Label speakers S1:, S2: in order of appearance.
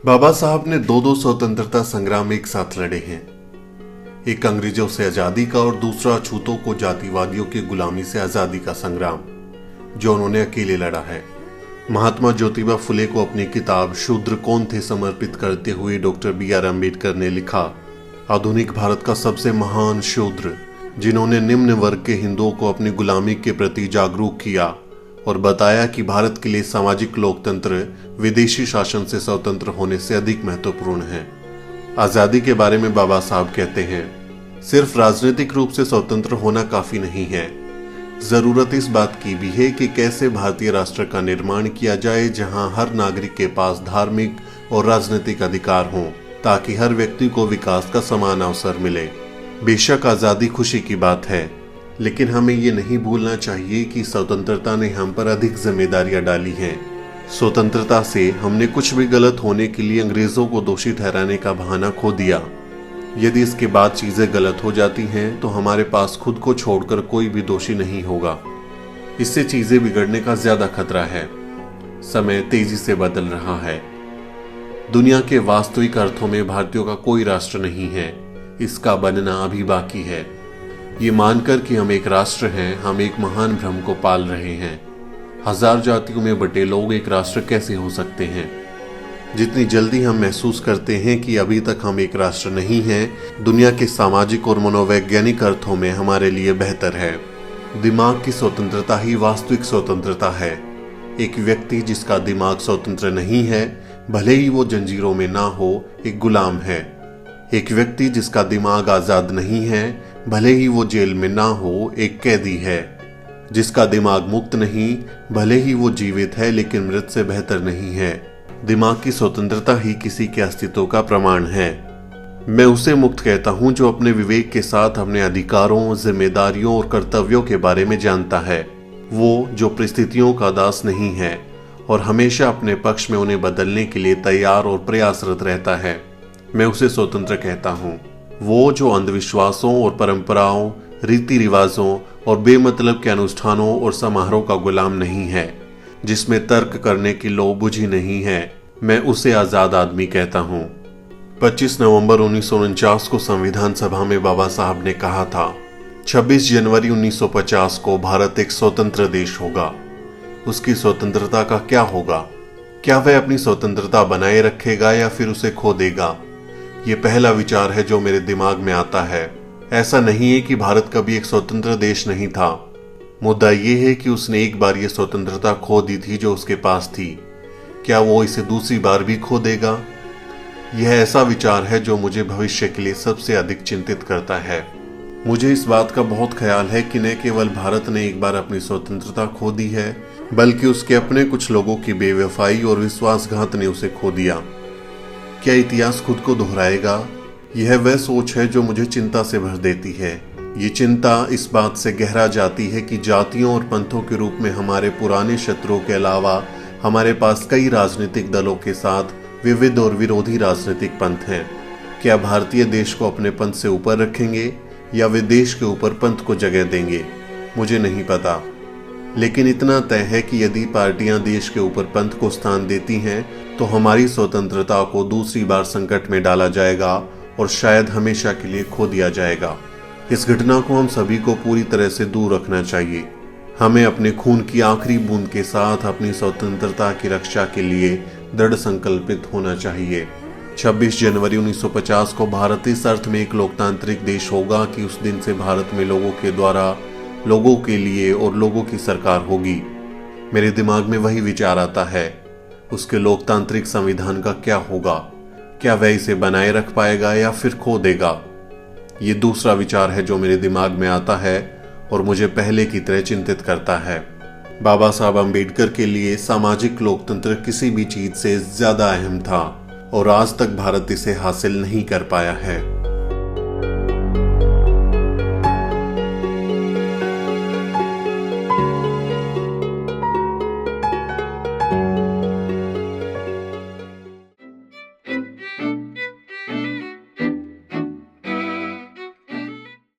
S1: बाबा साहब ने दो स्वतंत्रता संग्राम एक साथ लड़े हैं। एक अंग्रेजों से आजादी का और दूसरा अछूतों को जातिवादियों की गुलामी से आजादी का संग्राम, जो उन्होंने अकेले लड़ा है। महात्मा ज्योतिबा फुले को अपनी किताब शूद्र कौन थे समर्पित करते हुए डॉक्टर बी.आर. अम्बेडकर ने लिखा, आधुनिक भारत का सबसे महान शूद्र, जिन्होंने निम्न वर्ग के हिंदुओं को अपनी गुलामी के प्रति जागरूक किया और बताया कि भारत के लिए सामाजिक लोकतंत्र विदेशी शासन से स्वतंत्र होने से अधिक महत्वपूर्ण है। आजादी के बारे में बाबा साहब कहते हैं, सिर्फ राजनीतिक रूप से स्वतंत्र होना काफी नहीं है, जरूरत इस बात की भी है कि कैसे भारतीय राष्ट्र का निर्माण किया जाए जहां हर नागरिक के पास धार्मिक और राजनीतिक अधिकार हों, ताकि हर व्यक्ति को विकास का समान अवसर मिले। बेशक आजादी खुशी की बात है, लेकिन हमें ये नहीं भूलना चाहिए कि स्वतंत्रता ने हम पर अधिक जिम्मेदारियां डाली हैं। स्वतंत्रता से हमने कुछ भी गलत होने के लिए अंग्रेजों को दोषी ठहराने का बहाना खो दिया। यदि इसके बाद चीजें गलत हो जाती हैं तो हमारे पास खुद को छोड़कर कोई भी दोषी नहीं होगा। इससे चीजें बिगड़ने का ज्यादा खतरा है। समय तेजी से बदल रहा है। दुनिया के वास्तविक अर्थों में भारतीयों का कोई राष्ट्र नहीं है, इसका बनना अभी बाकी है। ये मानकर कि हम एक राष्ट्र हैं, हम एक महान भ्रम को पाल रहे हैं। हजार जातियों में बटे लोग एक राष्ट्र कैसे हो सकते हैं? जितनी जल्दी हम महसूस करते हैं कि अभी तक हम एक राष्ट्र नहीं हैं, दुनिया के सामाजिक और मनोवैज्ञानिक अर्थों में हमारे लिए बेहतर है। दिमाग की स्वतंत्रता ही वास्तविक स्वतंत्रता है। एक व्यक्ति जिसका दिमाग स्वतंत्र नहीं है, भले ही वो जंजीरों में ना हो, एक गुलाम है। एक व्यक्ति जिसका दिमाग आजाद नहीं है, भले ही वो जेल में ना हो, एक कैदी है। जिसका दिमाग मुक्त नहीं, भले ही वो जीवित है, लेकिन मृत से बेहतर नहीं है। दिमाग की स्वतंत्रता ही किसी के अस्तित्व का प्रमाण है। मैं उसे मुक्त कहता हूं जो अपने विवेक के साथ अपने अधिकारों, जिम्मेदारियों और कर्तव्यों के बारे में जानता है। वो जो परिस्थितियों का दास नहीं है और हमेशा अपने पक्ष में उन्हें बदलने के लिए तैयार और प्रयासरत रहता है, मैं उसे स्वतंत्र कहता हूं। वो जो अंधविश्वासों और परंपराओं, रीति रिवाजों और बेमतलब के अनुष्ठानों और समारोह का गुलाम नहीं है, जिसमें तर्क करने की लो बुझी नहीं है, मैं उसे आजाद आदमी कहता हूं। 25 नवंबर 1949 को संविधान सभा में बाबा साहब ने कहा था, 26 जनवरी 1950 को भारत एक स्वतंत्र देश होगा। उसकी स्वतंत्रता का क्या होगा? क्या वह अपनी स्वतंत्रता बनाए रखेगा या फिर उसे खो देगा? ये पहला विचार है जो मेरे दिमाग में आता है। ऐसा नहीं है कि भारत कभी एक स्वतंत्र देश नहीं था। मुद्दा यह है कि उसने एक बार ये स्वतंत्रता खो दी थी जो उसके पास थी। क्या वो इसे दूसरी बार भी खो देगा? यह ऐसा विचार है जो मुझे भविष्य के लिए सबसे अधिक चिंतित करता है। मुझे इस बात का बहुत ख्याल है कि न केवल भारत ने एक बार अपनी स्वतंत्रता खो दी है, बल्कि उसके अपने कुछ लोगों की बेवफाई और विश्वासघात ने उसे खो दिया। क्या इतिहास खुद को दोहराएगा? यह वह सोच है जो मुझे चिंता से भर देती है। ये चिंता इस बात से गहरा जाती है कि जातियों और पंथों के रूप में हमारे पुराने शत्रुओं के अलावा हमारे पास कई राजनीतिक दलों के साथ विविध और विरोधी राजनीतिक पंथ हैं। क्या भारतीय देश को अपने पंथ से ऊपर रखेंगे या वे देश के ऊपर पंथ को जगह देंगे? मुझे नहीं पता, लेकिन इतना तय है कि यदि पार्टियां देश के ऊपर पंथ को स्थान देती हैं तो हमारी स्वतंत्रता को दूसरी बार संकट में डाला जाएगा और शायद हमेशा के लिए खो दिया जाएगा। इस घटना को हम सभी को पूरी तरह से दूर रखना चाहिए। हमें अपने खून की आखिरी बूंद के साथ अपनी स्वतंत्रता की रक्षा के लिए दृढ़ संकल्पित होना चाहिए। 26 जनवरी 1950 को भारत इस अर्थ में एक लोकतांत्रिक देश होगा कि उस दिन से भारत में लोगों के द्वारा, लोगों के लिए और लोगों की सरकार होगी। मेरे दिमाग में वही विचार आता है। उसके लोकतांत्रिक संविधान का क्या होगा? क्या वह इसे बनाए रख पाएगा या फिर खो देगा? ये दूसरा विचार है जो मेरे दिमाग में आता है और मुझे पहले की तरह चिंतित करता है। बाबा साहब अम्बेडकर के लिए सामाजिक लोकतंत्र किसी भी चीज से ज्यादा अहम था और आज तक भारत इसे हासिल नहीं कर पाया है।